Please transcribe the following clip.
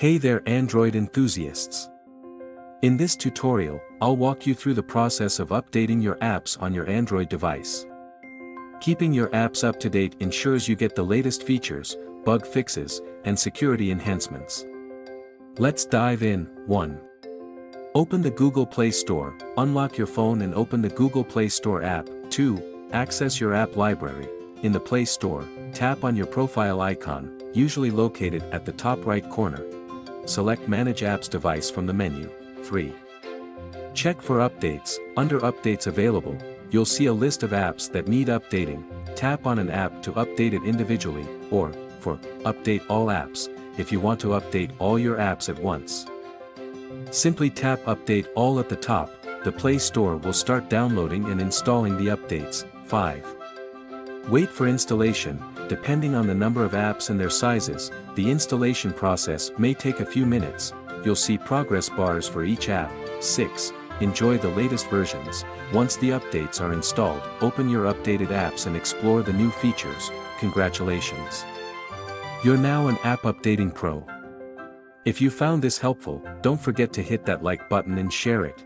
Hey there Android enthusiasts! In this tutorial, I'll walk you through the process of updating your apps on your Android device. Keeping your apps up to date ensures you get the latest features, bug fixes, and security enhancements. Let's dive in. 1. Open the Google Play Store, unlock your phone and open the Google Play Store app. 2. Access your app library. In the Play Store, tap on your profile icon, usually located at the top right corner. Select Manage Apps Device from the menu. 3. Check for updates. Under Updates Available, you'll see a list of apps that need updating. Tap on an app to update it individually, or, for Update All Apps, if you want to update all your apps at once. Simply tap Update All at the top, the Play Store will start downloading and installing the updates. 5. Wait for installation. Depending on the number of apps and their sizes, the installation process may take a few minutes. You'll see progress bars for each app. 6. Enjoy the latest versions. Once the updates are installed, open your updated apps and explore the new features. Congratulations! You're now an app updating pro. If you found this helpful, don't forget to hit that like button and share it.